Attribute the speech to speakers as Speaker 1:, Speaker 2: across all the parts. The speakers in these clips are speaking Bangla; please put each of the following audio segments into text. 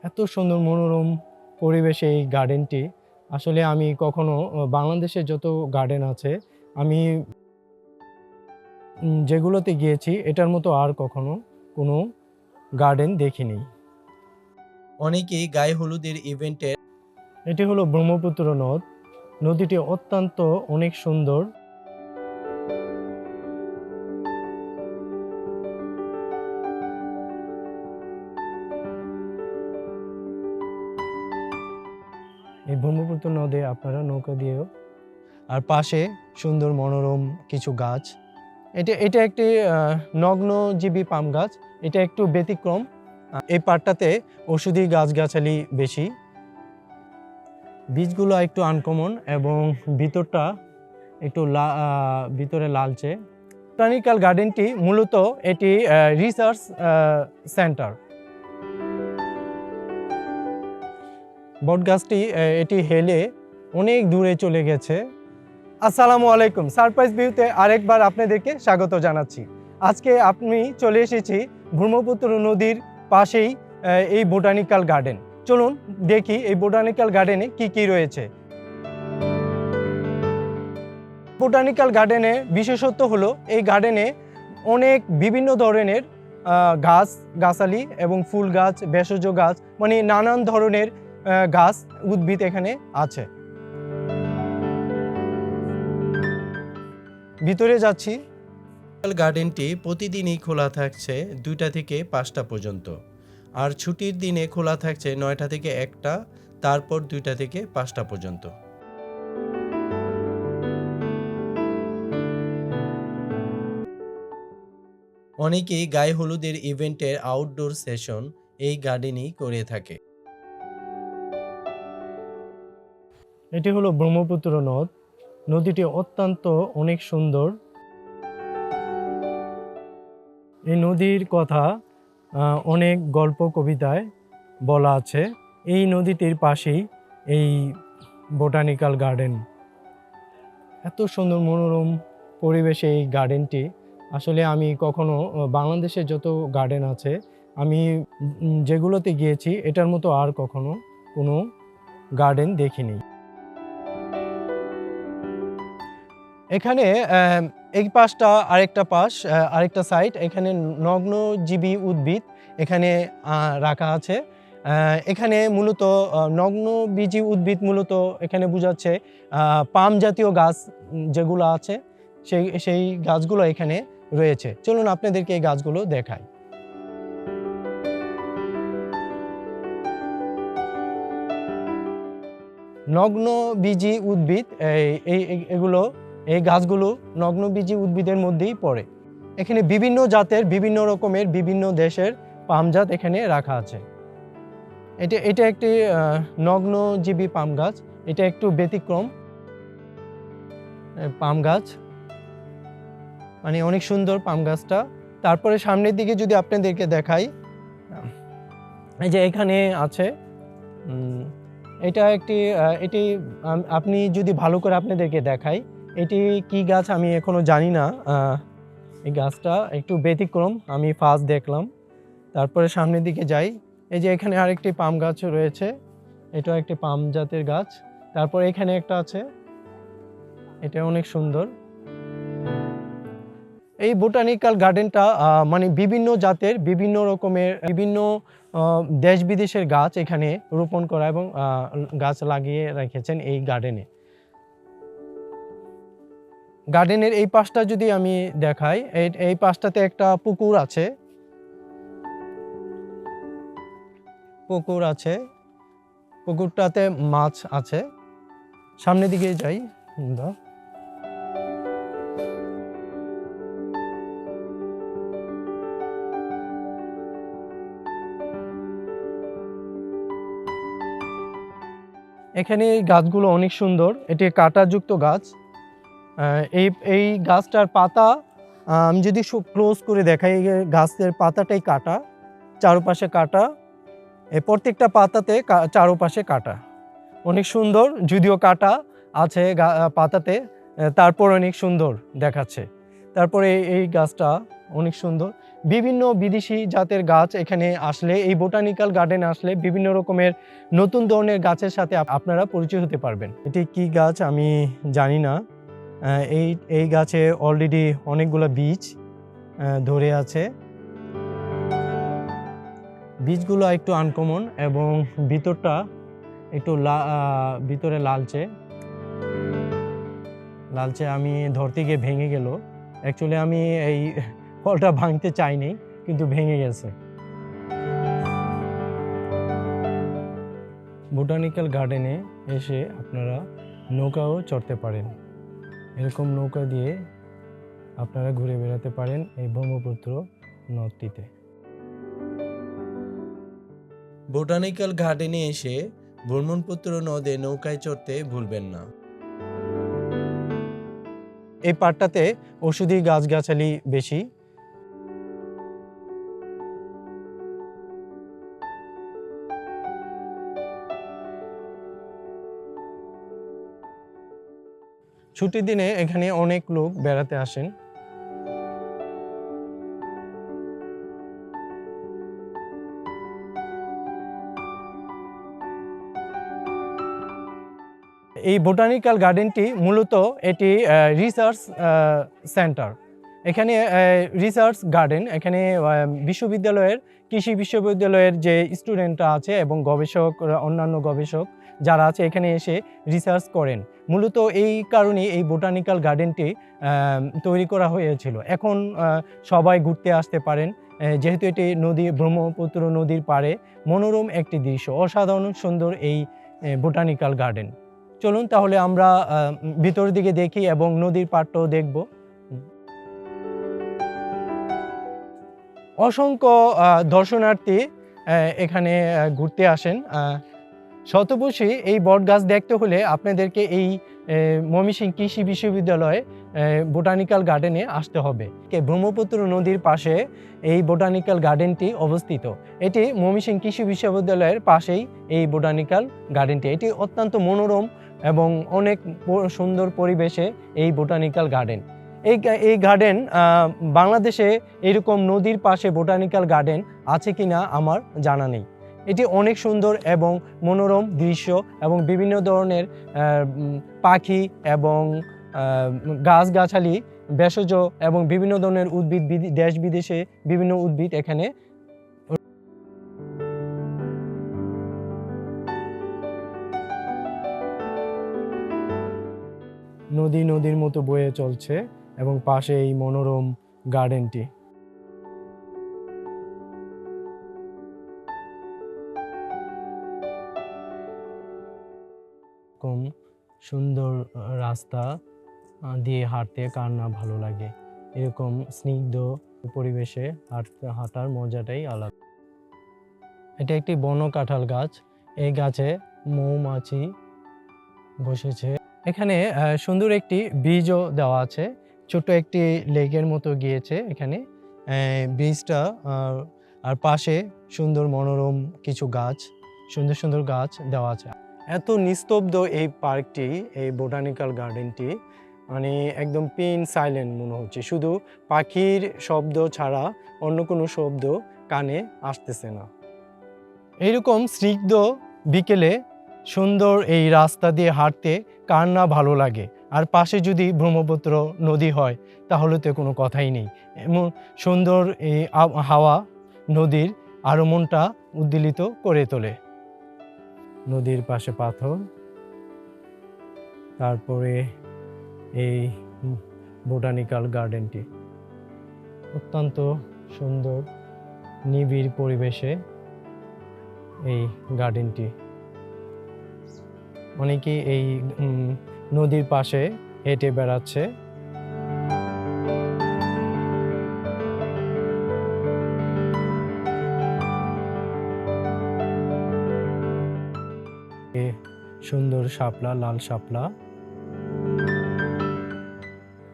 Speaker 1: এত সুন্দর মনোরম পরিবেশে এই গার্ডেনটি আসলে আমি কখনো বাংলাদেশে যত গার্ডেন আছে আমি যেগুলোতে গিয়েছি এটার মতো আর কখনো কোনো গার্ডেন দেখিনি।
Speaker 2: অনেকেই গায়ে হলুদের ইভেন্টের
Speaker 1: এটি হলো ব্রহ্মপুত্র নদ। নদীটি অত্যন্ত অনেক সুন্দর। এই ব্রহ্মপুত্র নদে আপনারা নৌকা দিয়েও, আর পাশে সুন্দর মনোরম কিছু গাছ। এটা একটি নগ্নজীবী পাম গাছ। এটা একটু ব্যতিক্রম। এই পাটটাতে ঔষধি গাছগাছালি বেশি। বীজগুলো একটু আনকমন এবং ভিতরটা একটু ভিতরে লালচে। বোটানিক্যাল গার্ডেনটি মূলত এটি রিসার্চ সেন্টার। বটগাছটি এটি হেলে অনেক দূরে চলে গেছে। আসসালামু আলাইকুম, সারপ্রাইজ ভিউতে আরেকবার আপনাদেরকে স্বাগত জানাচ্ছি। আজকে আমি চলে এসেছি ব্রহ্মপুত্র নদীর পাশেই এই বোটানিক্যাল গার্ডেন। চলুন দেখি এই বোটানিক্যাল গার্ডেনে কি কি রয়েছে। বোটানিক্যাল গার্ডেনে বিশেষত্ব হলো এই গার্ডেনে অনেক বিভিন্ন ধরনের গাছ গাছালি এবং ফুল গাছ, ভেষজ গাছ, মানে নানান ধরনের গাছ উদ্ভিদ এখানে আছে। ভিতরে যাচ্ছি।
Speaker 2: গার্ডেনটি প্রতিদিনই খোলা থাকছে 2টা থেকে 5টা পর্যন্ত, আর ছুটির দিনে খোলা থাকছে 9টা থেকে 1টা, তারপর 2টা থেকে 5টা পর্যন্ত। অনেকেই গায়ে হলুদের ইভেন্টের আউটডোর সেশন এই গার্ডেনেই করে থাকে।
Speaker 1: এটি হলো ব্রহ্মপুত্র নদ। নদীটি অত্যন্ত অনেক সুন্দর। এই নদীর কথা অনেক গল্প কবিতায় বলা আছে। এই নদীটির পাশেই এই বোটানিক্যাল গার্ডেন। এত সুন্দর মনোরম পরিবেশে এই গার্ডেনটি আসলে আমি কখনো বাংলাদেশে যত গার্ডেন আছে আমি যেগুলোতে গিয়েছি এটার মতো আর কখনো কোনো গার্ডেন দেখিনি। এখানে এই পাশটা আরেকটা সাইড, এখানে নগ্নজীবী উদ্ভিদ এখানে রাখা আছে। এখানে মূলত নগ্নবীজী উদ্ভিদ মূলত এখানে বোঝাচ্ছে পাম জাতীয় গাছ যেগুলো আছে সেই গাছগুলো এখানে রয়েছে। চলুন আপনাদেরকে এই গাছগুলো দেখাই। নগ্নবীজী উদ্ভিদ এগুলো, এই গাছগুলো নগ্নবীজী উদ্ভিদের মধ্যেই পড়ে। এখানে বিভিন্ন জাতের, বিভিন্ন রকমের, বিভিন্ন দেশের পাম জাত এখানে রাখা আছে। এটা একটি নগ্নজীবী পাম গাছ। এটা একটু ব্যতিক্রম পাম গাছ, মানে অনেক সুন্দর পাম গাছটা। তারপরে সামনের দিকে যদি আপনাদেরকে দেখাই, এই যে এখানে আছে এটি আপনি যদি ভালো করে আপনাদেরকে দেখাই, এটি কি গাছ আমি এখনো জানি না। এই গাছটা একটু ব্যতিক্রম, আমি ফার্স্ট দেখলাম। তারপরে সামনের দিকে যাই, এই যে এখানে আরেকটি পাম গাছ রয়েছে, এটা একটি পাম জাতের গাছ। তারপর এখানে একটা আছে, এটা অনেক সুন্দর। এই বোটানিক্যাল গার্ডেনটা মানে বিভিন্ন জাতের, বিভিন্ন রকমের, বিভিন্ন দেশ বিদেশের গাছ এখানে রোপণ করা এবং গাছ লাগিয়ে রেখেছেন এই গার্ডেনে। গার্ডেনের এই পাশটা যদি আমি দেখাই, এই পাশটাতে একটা পুকুর আছে। পুকুরটাতে মাছ আছে। সামনের দিকে যাই আমরা। এখানে এই গাছগুলো অনেক সুন্দর। এটি কাঁটাযুক্ত গাছ। এই গাছটার পাতা আমি যদি ক্লোজ করে দেখাই, গাছের পাতাটাই কাটা, চারপাশে কাটা। এই প্রত্যেকটা পাতাতে চারপাশে কাটা, অনেক সুন্দর। যদিও কাটা আছে পাতাতে, তারপর অনেক সুন্দর দেখাচ্ছে। তারপরে এই গাছটা অনেক সুন্দর। বিভিন্ন বিদেশি জাতের গাছ এখানে আসলে, এই বোটানিক্যাল গার্ডেনে আসলে বিভিন্ন রকমের নতুন ধরনের গাছের সাথে আপনারা পরিচয় হতে পারবেন। এটি কি গাছ আমি জানি না। এই গাছে অলরেডি অনেকগুলো বীজ ধরে আছে। বীজগুলো একটু আনকমন এবং ভিতরটা একটু ভিতরে লালচে লালচে। আমি ধরতে গিয়ে ভেঙে গেল। অ্যাকচুয়ালি আমি এই ফলটা ভাঙতে চাইনি, কিন্তু ভেঙে গেছে। বোটানিক্যাল গার্ডেনে এসে আপনারা নৌকাও চড়তে পারেন। এরকম নৌকা দিয়ে আপনারা ঘুরে বেড়াতে পারেন এই ব্রহ্মপুত্র নদটিতে।
Speaker 2: বোটানিক্যাল গার্ডেনে এসে ব্রহ্মপুত্র নদে নৌকায় চড়তে ভুলবেন না।
Speaker 1: এই পাড়টাতে ঔষধি গাছগাছালি বেশি। ছুটির দিনে এখানে অনেক লোক বেড়াতে আসেন। এই বোটানিক্যাল গার্ডেনটি মূলত এটি রিসার্চ সেন্টার। এখানে রিসার্চ গার্ডেন, এখানে বিশ্ববিদ্যালয়ের কৃষি বিশ্ববিদ্যালয়ের যে স্টুডেন্টরা আছে এবং গবেষক, অন্যান্য গবেষক যারা আছে এখানে এসে রিসার্চ করেন। মূলত এই কারণেই এই বোটানিক্যাল গার্ডেনটি তৈরি করা হয়েছিল। এখন সবাই ঘুরতে আসতে পারেন, যেহেতু এটি ব্রহ্মপুত্র নদীর পাড়ে মনোরম একটি দৃশ্য, অসাধারণ সুন্দর এই বোটানিক্যাল গার্ডেন। চলুন তাহলে আমরা ভিতরের দিকে দেখি এবং নদীর পাড়টাও দেখব। অসংখ্য দর্শনার্থী এখানে ঘুরতে আসেন। শতবর্ষী এই বট গাছ দেখতে হলে আপনাদেরকে এই ময়মনসিংহ কৃষি বিশ্ববিদ্যালয় বোটানিক্যাল গার্ডেনে আসতে হবে। ব্রহ্মপুত্র নদীর পাশে এই বোটানিক্যাল গার্ডেনটি অবস্থিত। এটি ময়মনসিংহ কৃষি বিশ্ববিদ্যালয়ের পাশেই এই বোটানিক্যাল গার্ডেনটি। এটি অত্যন্ত মনোরম এবং অনেক সুন্দর পরিবেশে এই বোটানিক্যাল গার্ডেন। এই গার্ডেন বাংলাদেশে এরকম নদীর পাশে বোটানিক্যাল গার্ডেন আছে কিনা আমার জানা নেই। এটি অনেক সুন্দর এবং মনোরম দৃশ্য এবং বিভিন্ন ধরনের পাখি এবং গাছগাছালি, ভেষজ এবং বিভিন্ন ধরনের উদ্ভিদ, দেশ বিদেশে বিভিন্ন উদ্ভিদ এখানে। নদীর মতো বয়ে চলছে এবং পাশে এই মনোরম গার্ডেনটি। কম সুন্দর রাস্তা দিয়ে হাঁটতে কার না ভালো লাগে। এরকম স্নিগ্ধ পরিবেশে হাঁটার মজাটাই আলাদা। এটা একটি বন কাঁঠাল গাছ। এই গাছে মৌমাছি বসেছে। এখানে সুন্দর একটি ব্রিজও দেওয়া আছে, ছোট একটি লেকের মতো গিয়েছে এখানে ব্রিজটা। আর পাশে সুন্দর মনোরম কিছু গাছ, সুন্দর সুন্দর গাছ দেওয়া আছে। এত নিস্তব্ধ এই পার্কটি, এই বোটানিক্যাল গার্ডেনটি, মানে একদম পিন সাইলেন্ট মনে হচ্ছে। শুধু পাখির শব্দ ছাড়া অন্য কোনো শব্দ কানে আসতেছে না। এইরকম স্নিগ্ধ বিকেলে সুন্দর এই রাস্তা দিয়ে হাঁটতে কার না ভালো লাগে। আর পাশে যদি ব্রহ্মপুত্র নদী হয় তাহলে তো কোনো কথাই নেই। এমন সুন্দর এই হাওয়া নদীর আরও মনটা উদ্বেলিত করে তোলে। নদীর পাশে পাথর, তারপরে এই বোটানিক্যাল গার্ডেনটি অত্যন্ত সুন্দর নিবিড় পরিবেশে এই গার্ডেনটি। অনেকেই এই নদীর পাশে হেঁটে বেড়াচ্ছে। সুন্দর শাপলা, লাল শাপলা।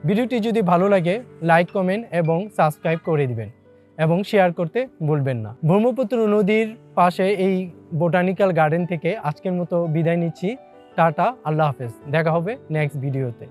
Speaker 1: ভিডিওটি যদি ভালো লাগে লাইক, কমেন্ট এবং সাবস্ক্রাইব করে দিবেন এবং শেয়ার করতে ভুলবেন না। ব্রহ্মপুত্র নদীর পাশে এই বোটানিক্যাল গার্ডেন থেকে আজকের মতো বিদায় নিচ্ছি। টাটা, আল্লাহ হাফেজ। দেখা হবে নেক্সট ভিডিওতে।